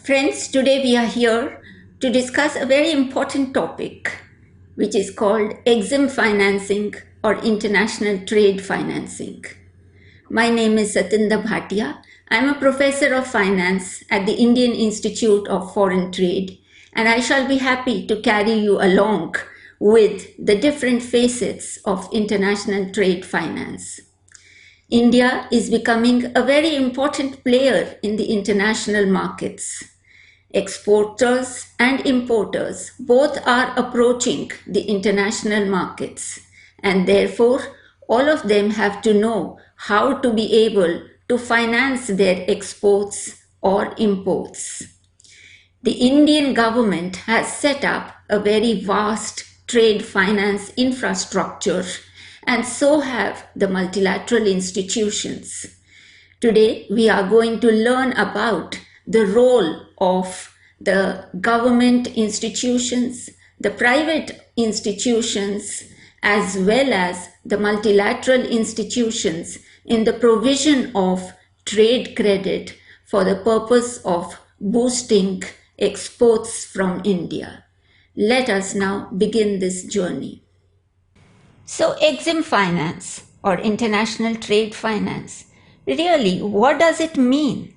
Friends, today we are here to discuss a very important topic, which is called EXIM financing or international trade financing. My name is Satinda Bhatia. I am a professor of finance at the Indian Institute of Foreign Trade, and I shall be happy to carry you along with the different facets of international trade finance. India is becoming a very important player in the international markets. Exporters and importers both are approaching the international markets, and therefore all of them have to know how to be able to finance their exports or imports. The Indian government has set up a very vast trade finance infrastructure, and so have the multilateral institutions. Today, we are going to learn about the role of the government institutions, the private institutions, as well as the multilateral institutions in the provision of trade credit for the purpose of boosting exports from India. Let us now begin this journey. So, EXIM finance or international trade finance, really, what does it mean?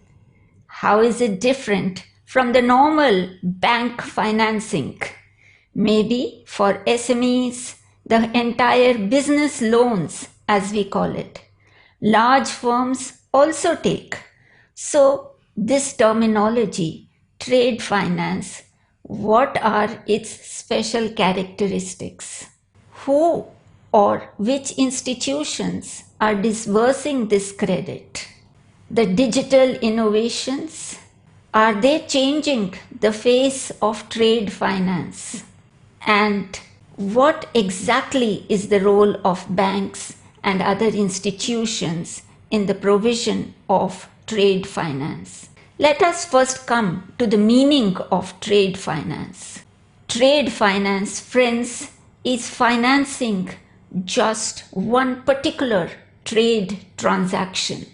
How is it different from the normal bank financing? Maybe for SMEs, the entire business loans, as we call it. Large firms also take. So, this terminology, trade finance, what are its special characteristics? Who or which institutions are disbursing this credit? The digital innovations, are they changing the face of trade finance? And what exactly is the role of banks and other institutions in the provision of trade finance? Let us first come to the meaning of trade finance. Trade finance, friends, is financing just one particular trade transaction.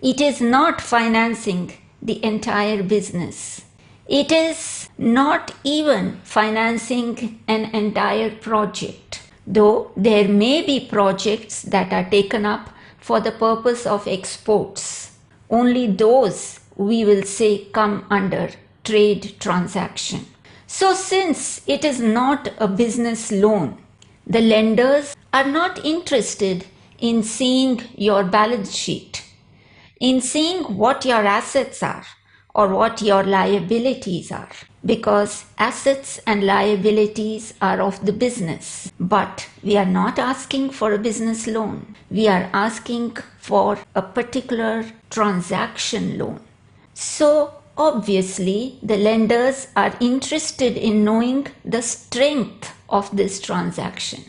It is not financing the entire business. It is not even financing an entire project, though there may be projects that are taken up for the purpose of exports. Only those we will say come under trade transaction. So since it is not a business loan, the lenders are not interested in seeing your balance sheet, in seeing what your assets are or what your liabilities are, because assets and liabilities are of the business. But we are not asking for a business loan. We are asking for a particular transaction loan. So obviously, the lenders are interested in knowing the strength of this transaction.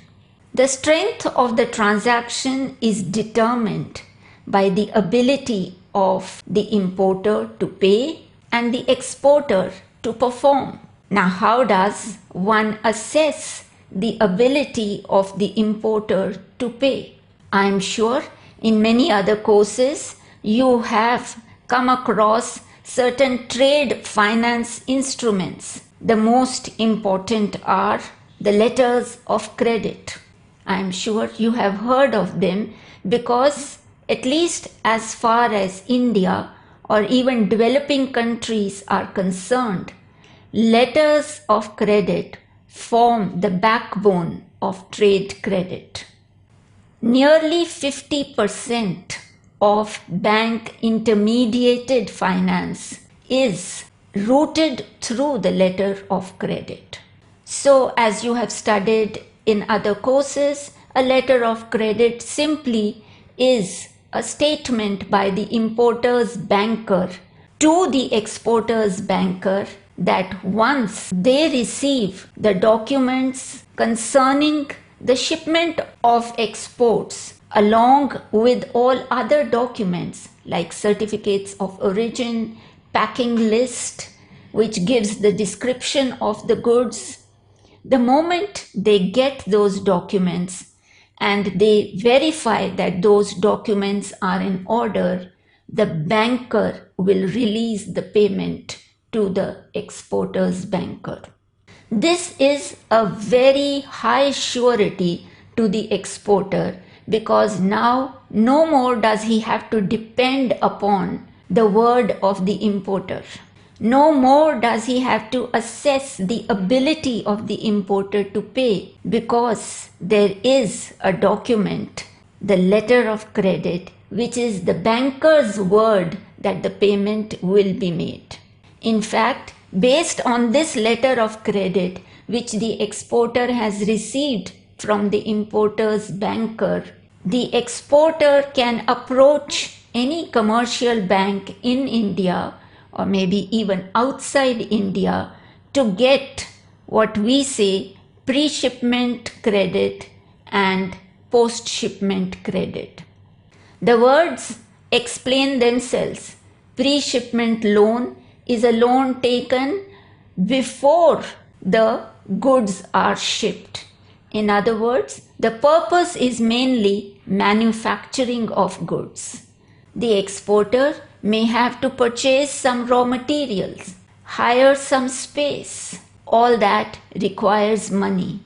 The strength of the transaction is determined by the ability of the importer to pay and the exporter to perform. Now, how does one assess the ability of the importer to pay? I am sure in many other courses you have come across certain trade finance instruments. The most important are the letters of credit. I am sure you have heard of them because, at least as far as India or even developing countries are concerned, letters of credit form the backbone of trade credit. Nearly 50% of bank intermediated finance is routed through the letter of credit. So, as you have studied in other courses, a letter of credit simply is a statement by the importer's banker to the exporter's banker that once they receive the documents concerning the shipment of exports, along with all other documents like certificates of origin, packing list, which gives the description of the goods, the moment they get those documents and they verify that those documents are in order, the banker will release the payment to the exporter's banker. This is a very high surety to the exporter, because now no more does he have to depend upon the word of the importer. No more does he have to assess the ability of the importer to pay, because there is a document, the letter of credit, which is the banker's word that the payment will be made. In fact, based on this letter of credit which the exporter has received from the importer's banker, the exporter can approach any commercial bank in India or maybe even outside India to get what we say pre-shipment credit and post-shipment credit. The words explain themselves. Pre-shipment loan is a loan taken before the goods are shipped. In other words, the purpose is mainly manufacturing of goods. The exporter may have to purchase some raw materials, hire some space. All that requires money,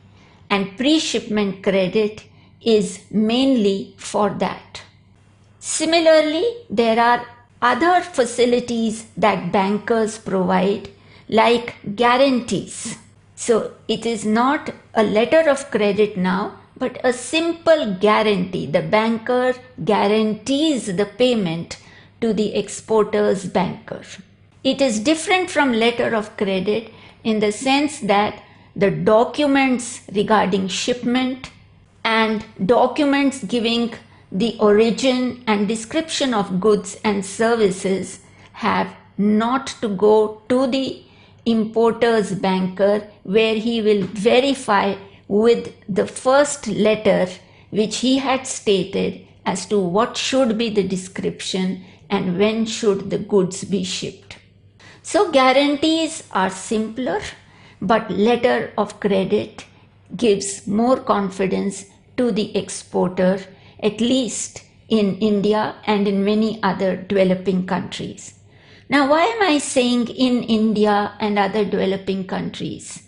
and pre-shipment credit is mainly for that. Similarly, there are other facilities that bankers provide, like guarantees. So it is not a letter of credit now, but a simple guarantee. The banker guarantees the payment to the exporter's banker. It is different from letter of credit in the sense that the documents regarding shipment and documents giving the origin and description of goods and services have not to go to the importer's banker, where he will verify with the first letter which he had stated as to what should be the description and when should the goods be shipped. So guarantees are simpler, but letter of credit gives more confidence to the exporter, at least in India and in many other developing countries. Now, why am I saying in India and other developing countries?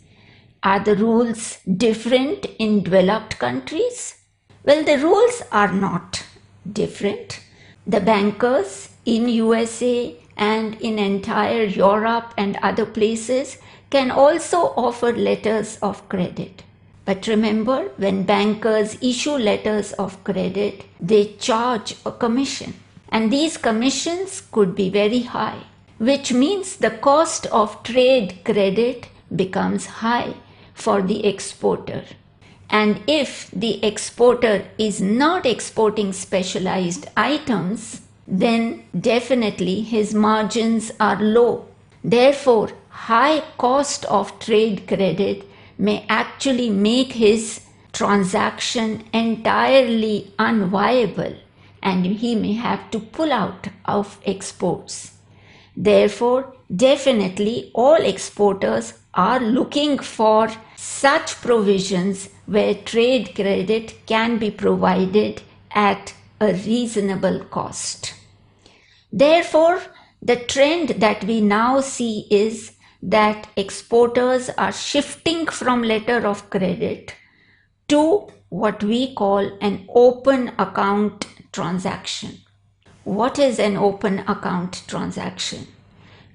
Are the rules different in developed countries? Well, the rules are not different. The bankers in USA and in entire Europe and other places can also offer letters of credit. But remember, when bankers issue letters of credit, they charge a commission. And these commissions could be very high, which means the cost of trade credit becomes high for the exporter. And if the exporter is not exporting specialized items, then definitely his margins are low. Therefore, high cost of trade credit may actually make his transaction entirely unviable, and he may have to pull out of exports. Therefore, definitely all exporters are looking for such provisions where trade credit can be provided at a reasonable cost. Therefore, the trend that we now see is that exporters are shifting from letter of credit to what we call an open account transaction. What is an open account transaction?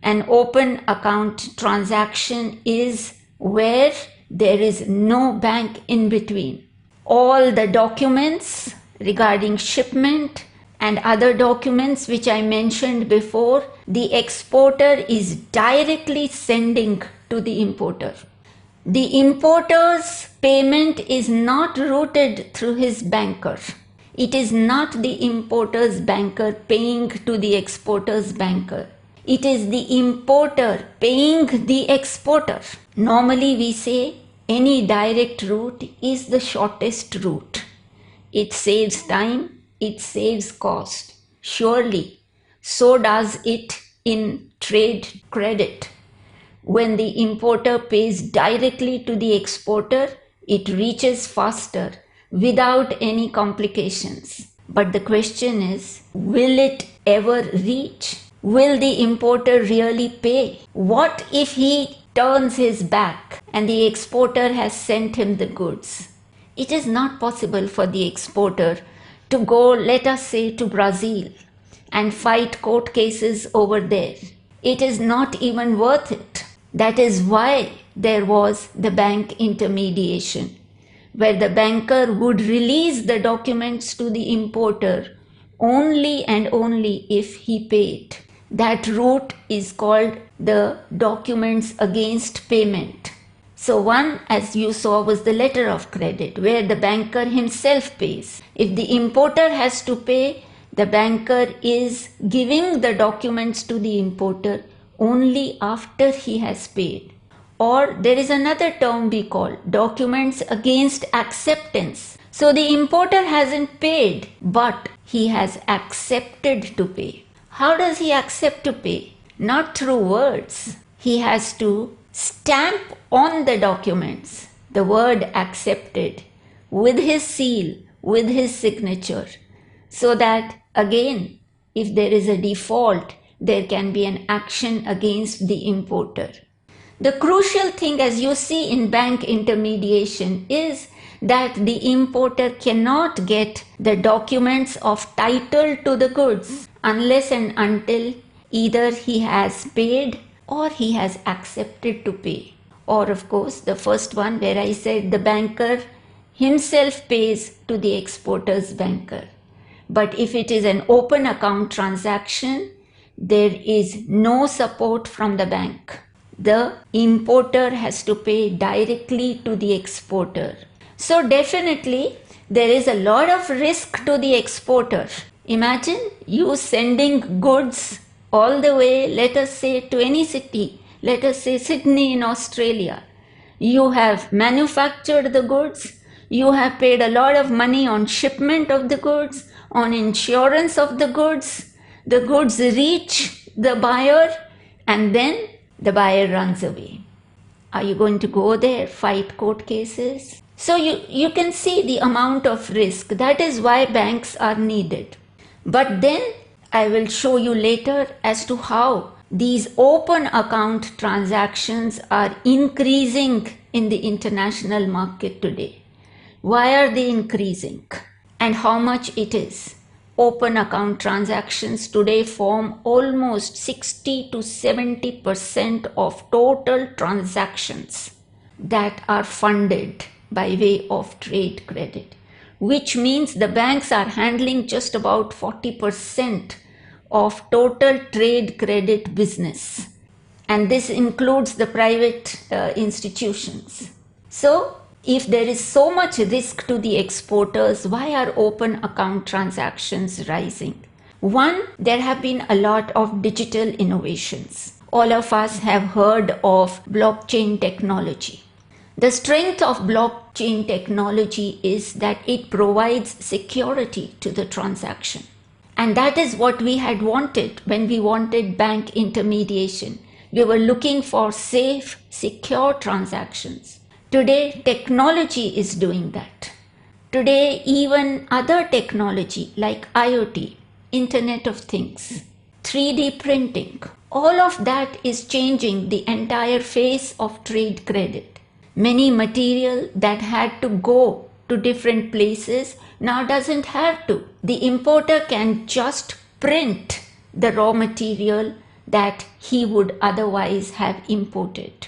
An open account transaction is where there is no bank in between. All the documents regarding shipment and other documents which I mentioned before, the exporter is directly sending to the importer. The importer's payment is not routed through his banker. It is not the importer's banker paying to the exporter's banker. It is the importer paying the exporter. Normally we say any direct route is the shortest route. It saves time, it saves cost. Surely, so does it in trade credit. When the importer pays directly to the exporter, it reaches faster without any complications. But the question is, will it ever reach? Will the importer really pay? What if he turns his back and the exporter has sent him the goods? It is not possible for the exporter to go, let us say, to Brazil and fight court cases over there. It is not even worth it. That is why there was the bank intermediation, where the banker would release the documents to the importer only and only if he paid. That route is called the documents against payment. So one, as you saw, was the letter of credit, where the banker himself pays. If the importer has to pay, the banker is giving the documents to the importer only after he has paid. Or there is another term we call documents against acceptance. So the importer hasn't paid, but he has accepted to pay. How does he accept to pay? Not through words. He has to stamp on the documents the word accepted with his seal, with his signature, so that again, if there is a default, there can be an action against the importer. The crucial thing, as you see in bank intermediation, is that the importer cannot get the documents of title to the goods unless and until either he has paid or he has accepted to pay. Or of course, the first one where I said the banker himself pays to the exporter's banker. But if it is an open account transaction, there is no support from the bank. The importer has to pay directly to the exporter. So definitely there is a lot of risk to the exporter. Imagine you sending goods all the way, let us say, to any city, let us say Sydney in Australia. You have manufactured the goods, you have paid a lot of money on shipment of the goods, on insurance of the goods reach the buyer, and then the buyer runs away. Are you going to go there, fight court cases? So you can see the amount of risk. That is why banks are needed. But then I will show you later as to how these open account transactions are increasing in the international market today. Why are they increasing and how much it is? Open account transactions today form almost 60 to 70% of total transactions that are funded by way of trade credit, which means the banks are handling just about 40% of total trade credit business. And this includes the private institutions. So, if there is so much risk to the exporters, why are open account transactions rising? One, there have been a lot of digital innovations. All of us have heard of blockchain technology. The strength of blockchain technology is that it provides security to the transaction. And that is what we had wanted when we wanted bank intermediation. We were looking for safe, secure transactions. Today, technology is doing that. Today, even other technology like IoT, Internet of Things, 3D printing, all of that is changing the entire face of trade credit. Many material that had to go to different places now doesn't have to. The importer can just print the raw material that he would otherwise have imported.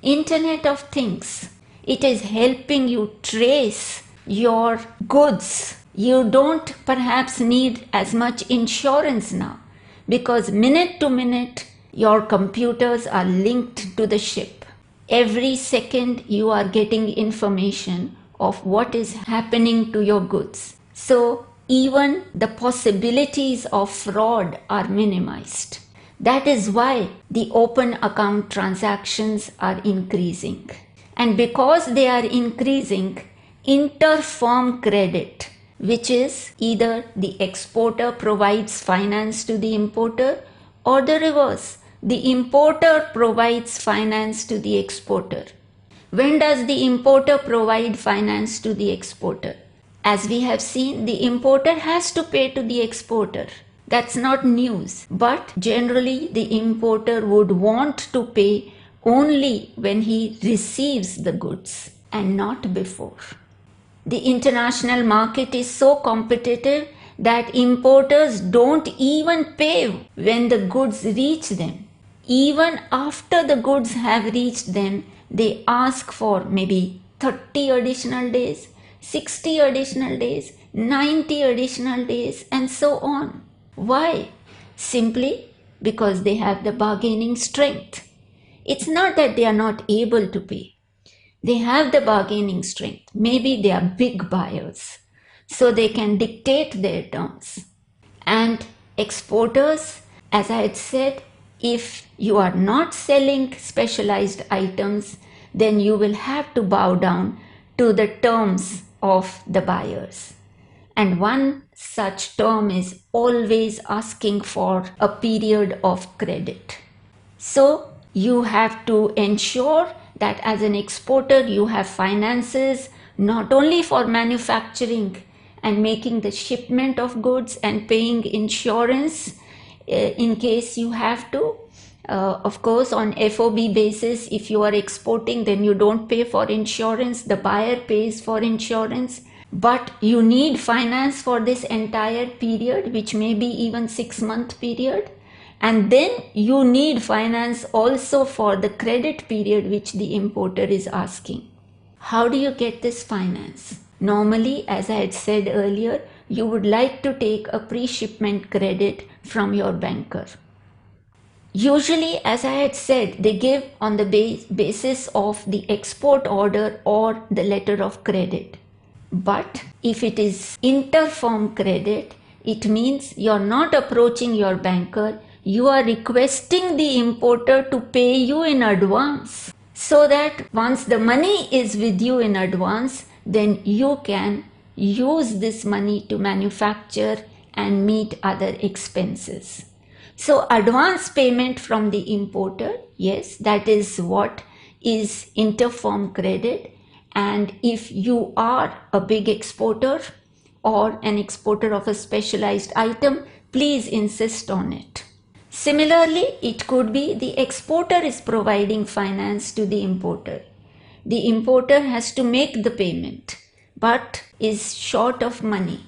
Internet of Things, it is helping you trace your goods. You don't perhaps need as much insurance now because minute to minute your computers are linked to the ship. Every second you are getting information of what is happening to your goods. So even the possibilities of fraud are minimized. That is why the open account transactions are increasing. And because they are increasing, inter-firm credit, which is either the exporter provides finance to the importer or the reverse, the importer provides finance to the exporter. When does the importer provide finance to the exporter? As we have seen, the importer has to pay to the exporter. That's not news. But generally, the importer would want to pay only when he receives the goods and not before. The international market is so competitive that importers don't even pay when the goods reach them. Even after the goods have reached them, they ask for maybe 30 additional days, 60 additional days, 90 additional days, and so on. Why? Simply because they have the bargaining strength. It's not that they are not able to pay. They have the bargaining strength. Maybe they are big buyers, so they can dictate their terms. And exporters, as I had said, if you are not selling specialized items, then you will have to bow down to the terms of the buyers. And one such term is always asking for a period of credit. So you have to ensure that as an exporter you have finances not only for manufacturing and making the shipment of goods and paying insurance in case you have to. Of course, on FOB basis, if you are exporting, then you don't pay for insurance, the buyer pays for insurance. But you need finance for this entire period, which may be even 6-month period. And then you need finance also for the credit period which the importer is asking. How do you get this finance? Normally, as I had said earlier, you would like to take a pre-shipment credit from your banker. Usually, as I had said, they give on the basis of the export order or the letter of credit. But if it is inter-firm credit, it means you're not approaching your banker, you are requesting the importer to pay you in advance, so that once the money is with you in advance, then you can use this money to manufacture and meet other expenses. So advance payment from the importer, yes, that is what is inter-firm credit. And if you are a big exporter or an exporter of a specialized item, please insist on it. Similarly, it could be the exporter is providing finance to the importer. The importer has to make the payment but is short of money.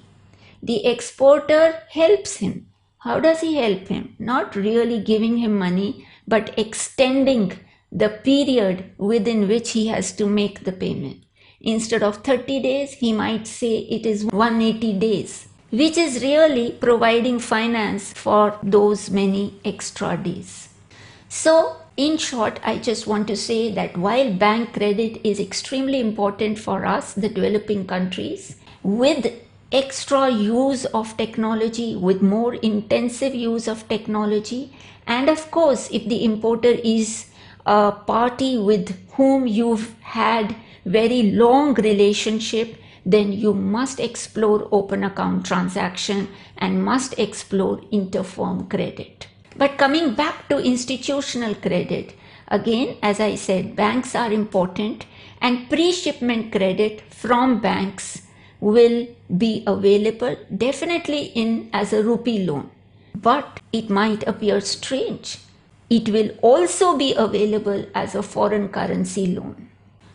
The exporter helps him. How does he help him? Not really giving him money, but extending the period within which he has to make the payment. Instead of 30 days, he might say it is 180 days, which is really providing finance for those many extra days. So, in short, I just want to say that while bank credit is extremely important for us, the developing countries, with extra use of technology, with more intensive use of technology, and of course, if the importer is a party with whom you've had very long relationship, then you must explore open account transaction and must explore inter-firm credit. But coming back to institutional credit, again, as I said, banks are important, and pre-shipment credit from banks will be available definitely in as a rupee loan. But it might appear strange. It will also be available as a foreign currency loan.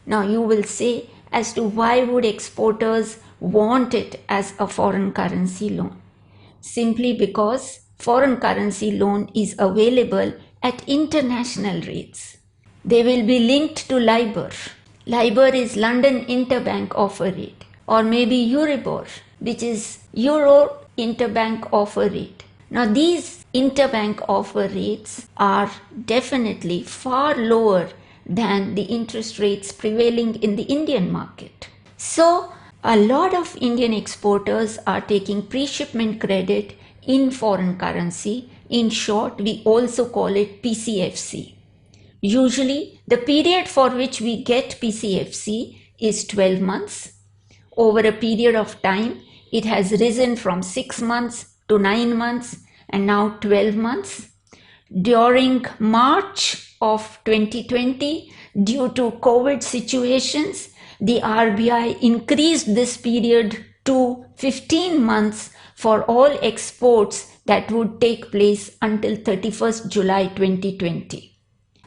Now you will say as to why would exporters want it as a foreign currency loan? Simply because foreign currency loan is available at international rates. They will be linked to LIBOR. LIBOR is London Interbank Offer Rate, or maybe Euribor, which is Euro Interbank Offer Rate. Now these interbank offer rates are definitely far lower than the interest rates prevailing in the Indian market. So a lot of Indian exporters are taking pre-shipment credit in foreign currency. In short, we also call it PCFC. Usually the period for which we get PCFC is 12 months. Over a period of time, it has risen from 6 months to 9 months and now 12 months. During March of 2020, due to COVID situations, the RBI increased this period to 15 months for all exports that would take place until 31st July 2020.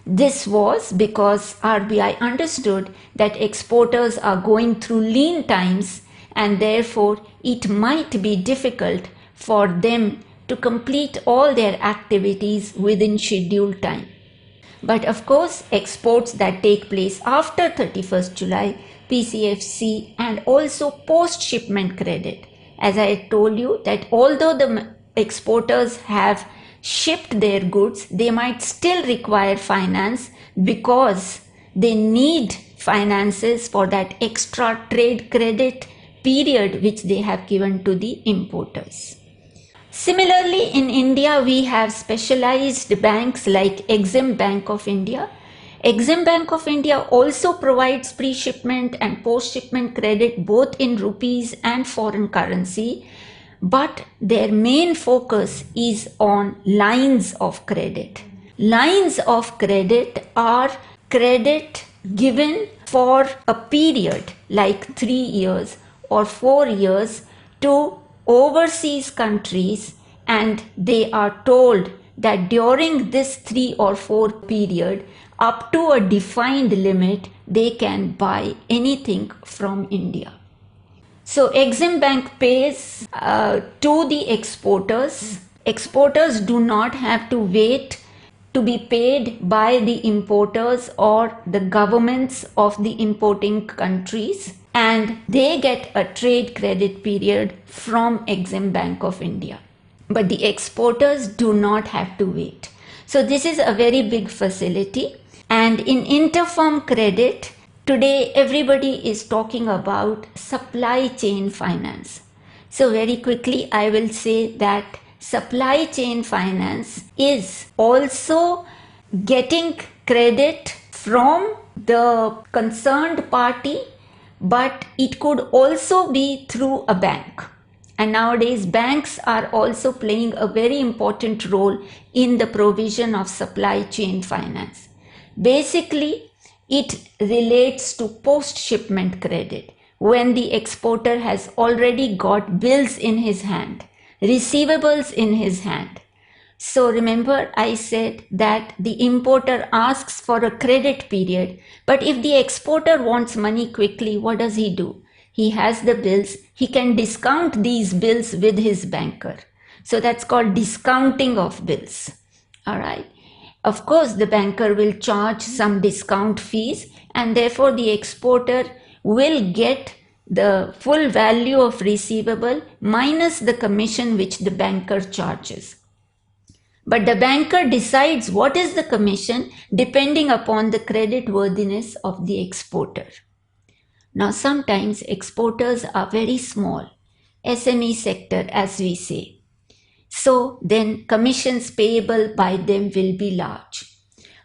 This was because RBI understood that exporters are going through lean times and therefore it might be difficult for them to complete all their activities within scheduled time. But of course, exports that take place after 31st July, PCFC and also post-shipment credit. As I told you that although the exporters have shipped their goods, they might still require finance because they need finances for that extra trade credit period which they have given to the importers. Similarly, in India, we have specialized banks like Exim Bank of India. Exim Bank of India also provides pre-shipment and post-shipment credit both in rupees and foreign currency, but their main focus is on lines of credit. Lines of credit are credit given for a period like 3 years or 4 years to overseas countries, and they are told that during this 3 or 4 period, up to a defined limit, they can buy anything from India. So Exim Bank pays to the exporters. Exporters do not have to wait to be paid by the importers or the governments of the importing countries, and they get a trade credit period from Exim Bank of India. But the exporters do not have to wait. So this is a very big facility. And in interfirm credit, today everybody is talking about supply chain finance. So very quickly I will say that supply chain finance is also getting credit from the concerned party, but it could also be through a bank. And nowadays banks are also playing a very important role in the provision of supply chain finance. Basically, it relates to post-shipment credit when the exporter has already got bills in his hand, receivables in his hand. So remember I said that the importer asks for a credit period, but if the exporter wants money quickly, what does he do? He has the bills, he can discount these bills with his banker. So that's called discounting of bills. All right. Of course, the banker will charge some discount fees, and therefore the exporter will get the full value of receivable minus the commission which the banker charges. But the banker decides what is the commission depending upon the credit worthiness of the exporter. Now sometimes exporters are very small, SME sector as we say. So then commissions payable by them will be large.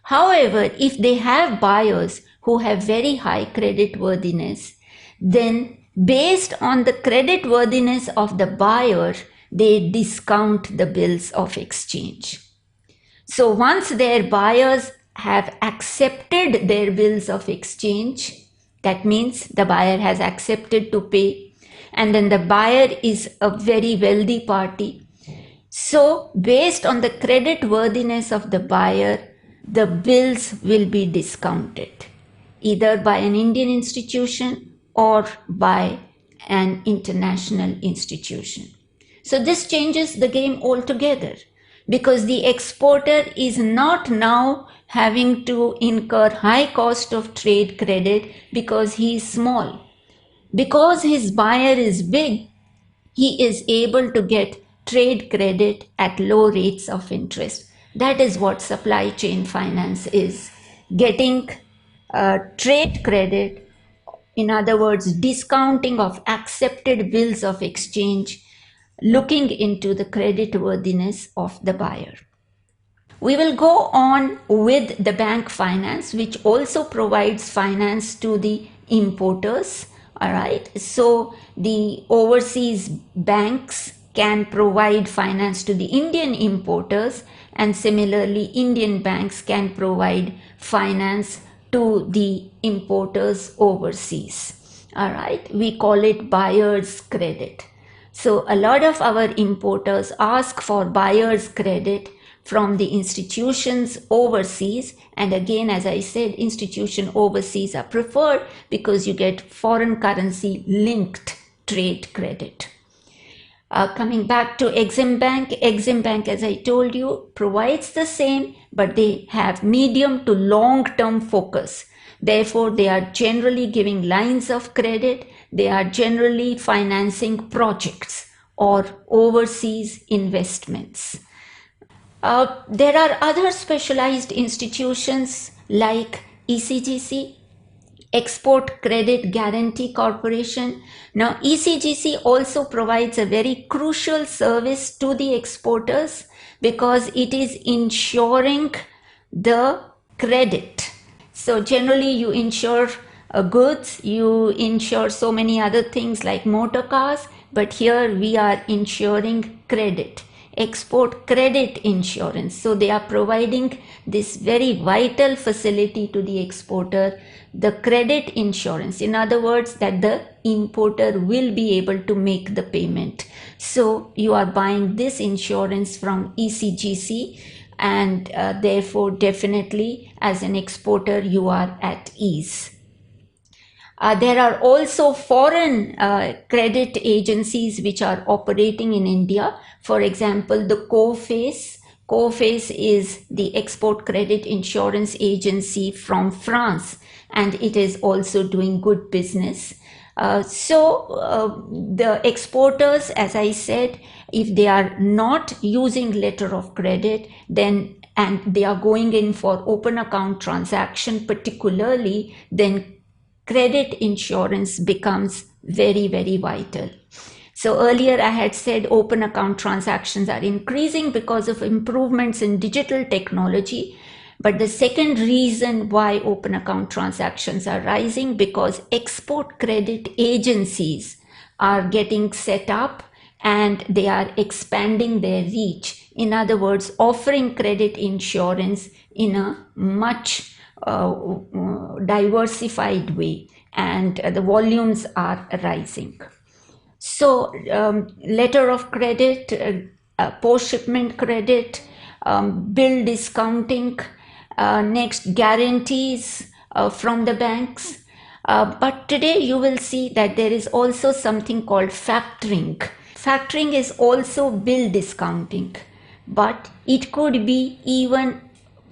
However, if they have buyers who have very high credit worthiness, then based on the credit worthiness of the buyer, they discount the bills of exchange. So once their buyers have accepted their bills of exchange, that means the buyer has accepted to pay, and then the buyer is a very wealthy party. So based on the credit worthiness of the buyer, the bills will be discounted either by an Indian institution or by an international institution. So this changes the game altogether, because the exporter is not now having to incur high cost of trade credit because he is small. Because his buyer is big, he is able to get trade credit at low rates of interest. That is what supply chain finance is. Getting trade credit, in other words, discounting of accepted bills of exchange, looking into the credit worthiness of the buyer. We will go on with the bank finance, which also provides finance to the importers. All right. So the overseas banks can provide finance to the Indian importers, and similarly, Indian banks can provide finance to the importers overseas. All right. We call it buyer's credit. So a lot of our importers ask for buyer's credit from the institutions overseas. And again, as I said, institution overseas are preferred because you get foreign currency linked trade credit. Coming back to Exim Bank, as I told you, provides the same, but they have medium to long-term focus. Therefore, they are generally giving lines of credit. They are generally financing projects or overseas investments. There are other specialized institutions like ECGC, Export Credit Guarantee Corporation. Now, ECGC also provides a very crucial service to the exporters because it is ensuring the credit. So generally you insure goods, you insure so many other things like motor cars, but here we are insuring credit. Export credit insurance. So they are providing this very vital facility to the exporter, the credit insurance. In other words, that the importer will be able to make the payment. So you are buying this insurance from ECGC, and therefore definitely as an exporter you are at ease. There are also foreign credit agencies which are operating in India. For example, the COFACE. COFACE is the Export Credit Insurance Agency from France, and it is also doing good business. The exporters, as I said, if they are not using letter of credit, then and they are going in for open account transaction particularly, then credit insurance becomes very, very vital. So earlier I had said open account transactions are increasing because of improvements in digital technology. But the second reason why open account transactions are rising, because export credit agencies are getting set up and they are expanding their reach. In other words, offering credit insurance in a much diversified way, and the volumes are rising. So letter of credit, post-shipment credit, bill discounting, next guarantees from the banks. But today you will see that there is also something called factoring. Factoring is also bill discounting, but it could be even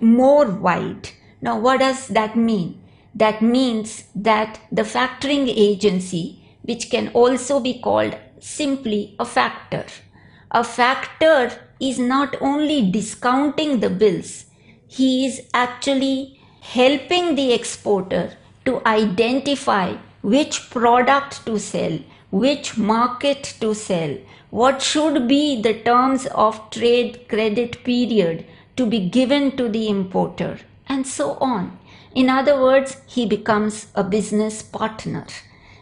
more wide. Now, what does that mean? That means that the factoring agency, which can also be called simply a factor is not only discounting the bills, he is actually helping the exporter to identify which product to sell, which market to sell, what should be the terms of trade credit period to be given to the importer, and so on. In other words, he becomes a business partner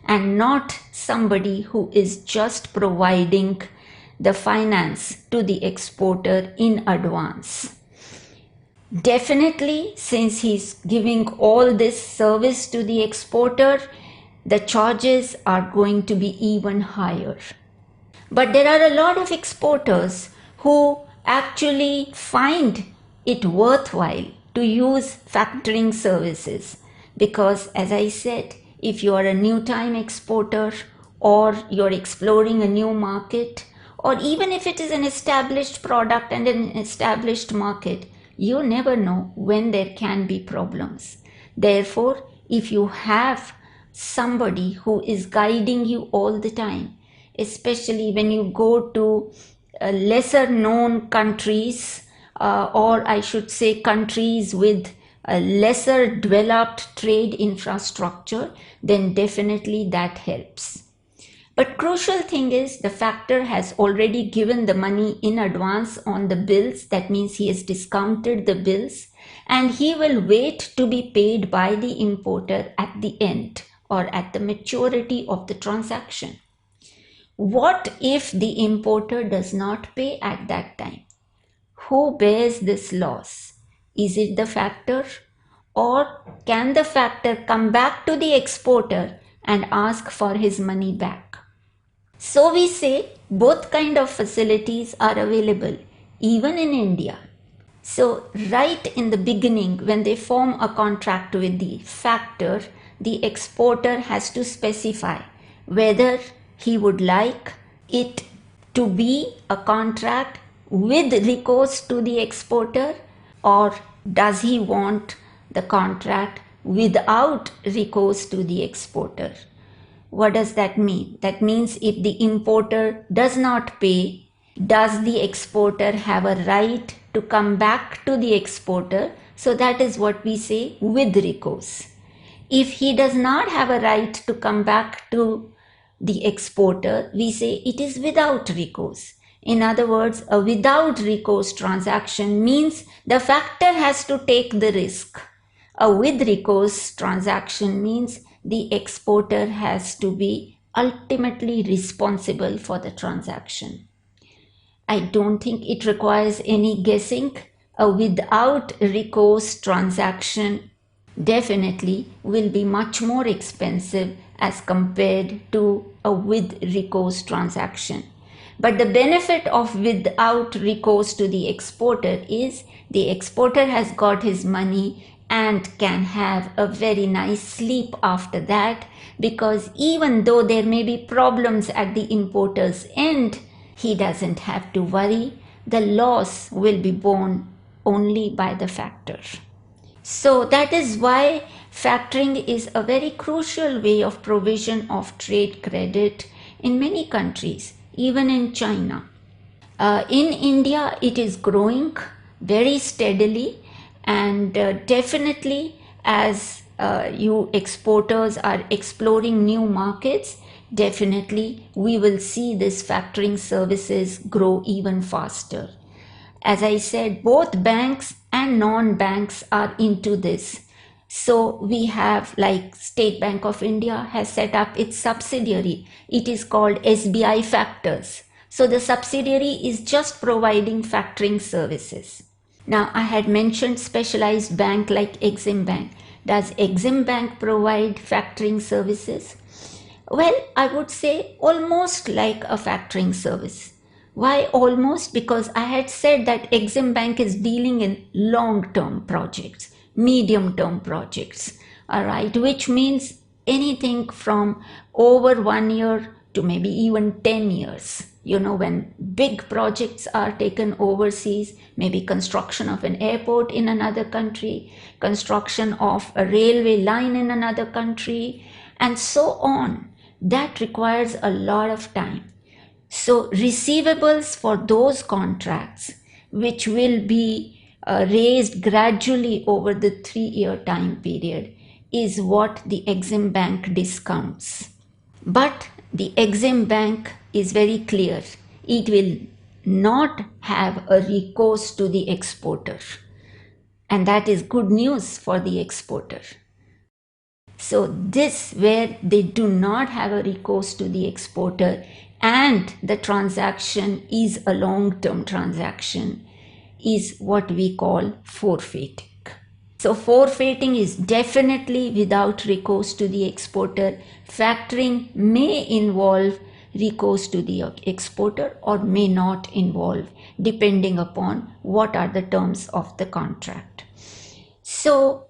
and not somebody who is just providing the finance to the exporter in advance. Definitely, since he's giving all this service to the exporter, the charges are going to be even higher. But there are a lot of exporters who actually find it worthwhile to use factoring services because, as I said, if you are a new time exporter or you're exploring a new market, or even if it is an established product and an established market, you never know when there can be problems. Therefore, if you have somebody who is guiding you all the time, especially when you go to lesser known countries, or I should say countries with a lesser developed trade infrastructure, then definitely that helps. But crucial thing is the factor has already given the money in advance on the bills. That means he has discounted the bills and he will wait to be paid by the importer at the end or at the maturity of the transaction. What if the importer does not pay at that time? Who bears this loss? Is it the factor? Or can the factor come back to the exporter and ask for his money back? So we say both kind of facilities are available even in India. So right in the beginning, when they form a contract with the factor, the exporter has to specify whether he would like it to be a contract with recourse to the exporter, or does he want the contract without recourse to the exporter. What does that mean? That means if the importer does not pay, does the exporter have a right to come back to the exporter? So that is what we say with recourse. If he does not have a right to come back to the exporter, we say it is without recourse. In other words, a without recourse transaction means the factor has to take the risk. A with recourse transaction means the exporter has to be ultimately responsible for the transaction. I don't think it requires any guessing. A without recourse transaction definitely will be much more expensive as compared to a with recourse transaction. But the benefit of without recourse to the exporter is the exporter has got his money and can have a very nice sleep after that, because even though there may be problems at the importer's end, he doesn't have to worry. The loss will be borne only by the factor. So that is why factoring is a very crucial way of provision of trade credit in many countries, even in China. In India, it is growing very steadily, and definitely as you exporters are exploring new markets, definitely we will see this factoring services grow even faster. As I said, both banks and non-banks are into this. So we have, like State Bank of India has set up its subsidiary. It is called SBI Factors. So the subsidiary is just providing factoring services. Now I had mentioned specialized bank like Exim Bank. Does Exim Bank provide factoring services? Well, I would say almost like a factoring service. Why almost? Because I had said that Exim Bank is dealing in long-term projects, medium-term projects, all right, which means anything from over 1 year to maybe even 10 years. You know, when big projects are taken overseas, maybe construction of an airport in another country, construction of a railway line in another country, and so on. That requires a lot of time. So receivables for those contracts, which will be raised gradually over the 3-year time period, is what the Exim Bank discounts. But the Exim Bank is very clear. It will not have a recourse to the exporter. And that is good news for the exporter. So this, where they do not have a recourse to the exporter and the transaction is a long-term transaction, is what we call forfeiting. So forfeiting is definitely without recourse to the exporter. Factoring may involve recourse to the exporter or may not involve, depending upon what are the terms of the contract. So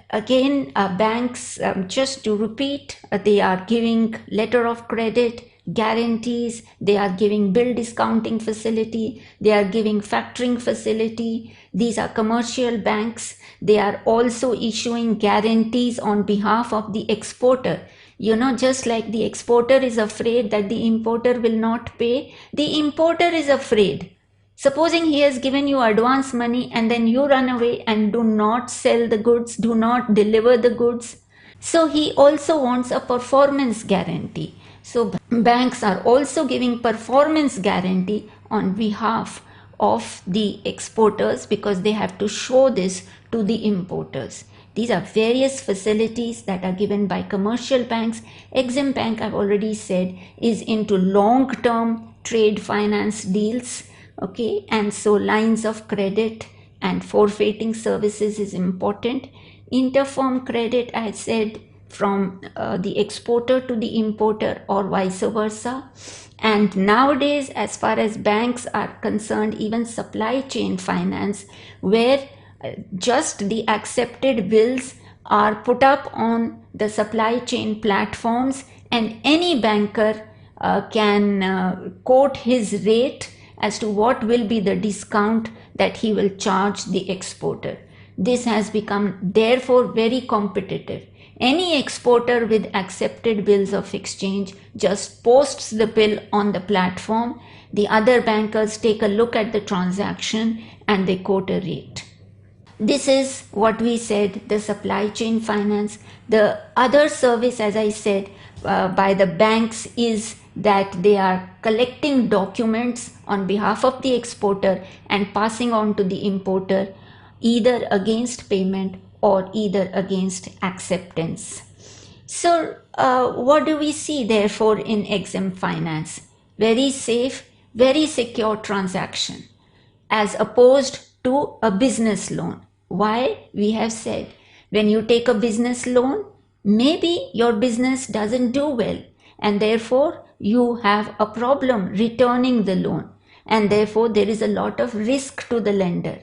again, banks, just to repeat, they are giving letter of credit, guarantees, they are giving bill discounting facility, they are giving factoring facility. These are commercial banks. They are also issuing guarantees on behalf of the exporter. You know, just like the exporter is afraid that the importer will not pay, the importer is afraid. Supposing he has given you advance money and then you run away and do not sell the goods, do not deliver the goods. So he also wants a performance guarantee. So banks are also giving performance guarantee on behalf of the exporters, because they have to show this to the importers. These are various facilities that are given by commercial banks. Exim Bank, I've already said, is into long-term trade finance deals. Okay, and so lines of credit and forfeiting services is important. Interfirm credit, I said, from the exporter to the importer or vice versa. And nowadays, as far as banks are concerned, even supply chain finance, where just the accepted bills are put up on the supply chain platforms, and any banker can quote his rate as to what will be the discount that he will charge the exporter. This has become therefore very competitive. Any exporter with accepted bills of exchange just posts the bill on the platform. The other bankers take a look at the transaction and they quote a rate. This is what we said, the supply chain finance. The other service, as I said, by the banks is that they are collecting documents on behalf of the exporter and passing on to the importer, either against payment or either against acceptance. So what do we see therefore in Exim Finance? Very safe, very secure transaction as opposed to a business loan. Why? We have said, when you take a business loan, maybe your business doesn't do well and therefore you have a problem returning the loan, and therefore there is a lot of risk to the lender.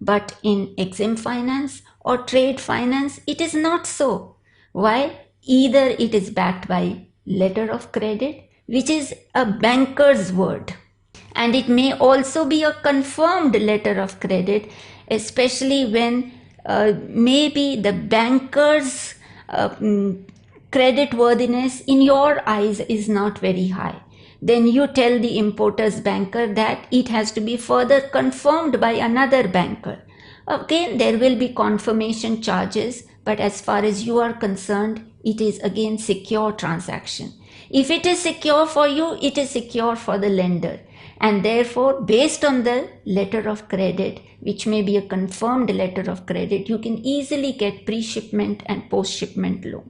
But in Exim Finance or trade finance, it is not so. Why? Either it is backed by letter of credit, which is a banker's word, and it may also be a confirmed letter of credit, especially when maybe the banker's credit worthiness in your eyes is not very high. Then you tell the importer's banker that it has to be further confirmed by another banker. Again, there will be confirmation charges, but as far as you are concerned, it is again secure transaction. If it is secure for you, it is secure for the lender. And therefore, based on the letter of credit, which may be a confirmed letter of credit, you can easily get pre-shipment and post-shipment loan.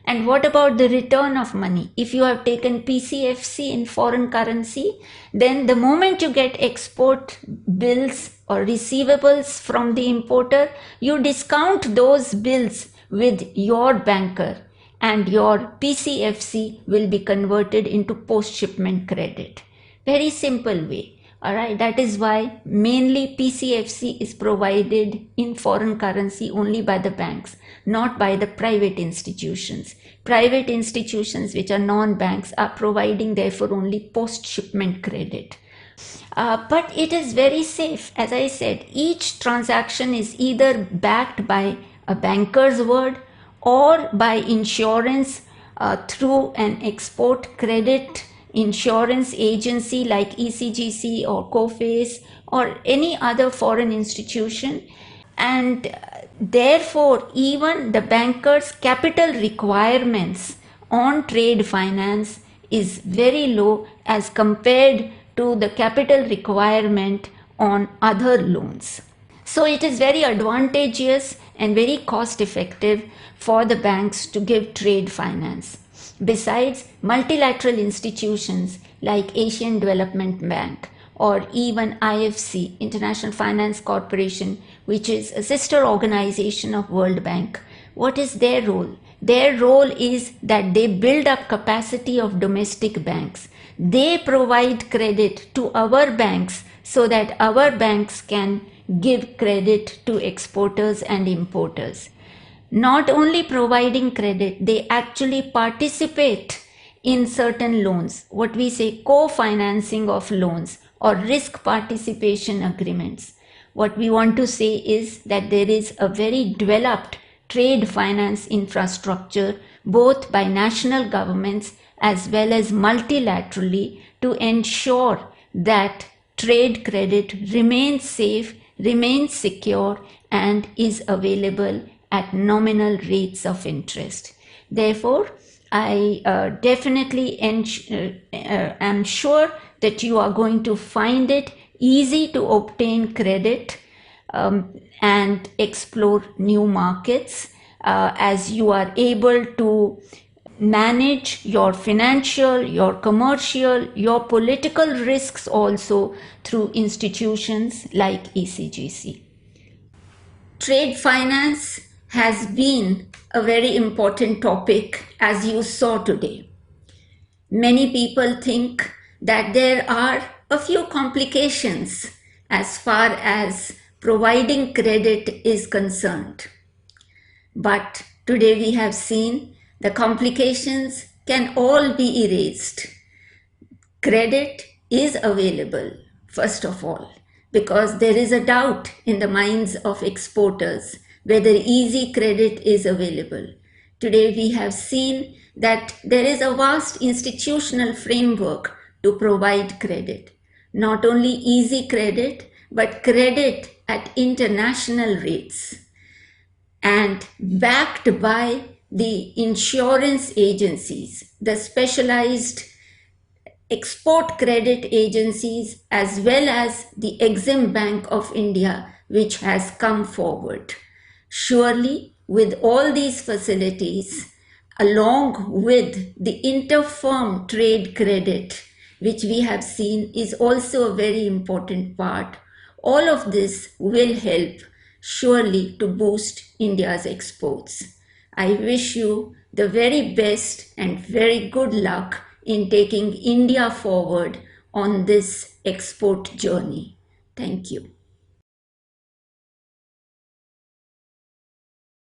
And what about the return of money? If you have taken PCFC in foreign currency, then the moment you get export bills or receivables from the importer, you discount those bills with your banker and your PCFC will be converted into post-shipment credit. Very simple way. Alright, that is why mainly PCFC is provided in foreign currency only by the banks, not by the private institutions. Private institutions which are non-banks are providing therefore only post-shipment credit. But it is very safe. As I said, each transaction is either backed by a banker's word or by insurance through an export credit insurance agency like ECGC or COFACE or any other foreign institution, and therefore even the banker's capital requirements on trade finance is very low as compared to the capital requirement on other loans. So it is very advantageous and very cost effective for the banks to give trade finance. Besides, multilateral institutions like Asian Development Bank or even IFC, International Finance Corporation, which is a sister organization of World Bank, what is their role? Their role is that they build up capacity of domestic banks. They provide credit to our banks so that our banks can give credit to exporters and importers. Not only providing credit, they actually participate in certain loans, what we say co-financing of loans or risk participation agreements. What we want to say is that there is a very developed trade finance infrastructure both by national governments as well as multilaterally to ensure that trade credit remains safe, remains secure, and is available at nominal rates of interest. Therefore, I definitely am sure that you are going to find it easy to obtain credit and explore new markets as you are able to manage your financial, your commercial, your political risks also through institutions like ECGC. Trade finance has been a very important topic, as you saw today. Many people think that there are a few complications as far as providing credit is concerned. But today we have seen the complications can all be erased. Credit is available, first of all, because there is a doubt in the minds of exporters whether easy credit is available. Today we have seen that there is a vast institutional framework to provide credit. Not only easy credit, but credit at international rates and backed by the insurance agencies, the specialized export credit agencies, as well as the Exim Bank of India, which has come forward. Surely, with all these facilities, along with the inter-firm trade credit, which we have seen is also a very important part, all of this will help surely to boost India's exports. I wish you the very best and very good luck in taking India forward on this export journey. Thank you.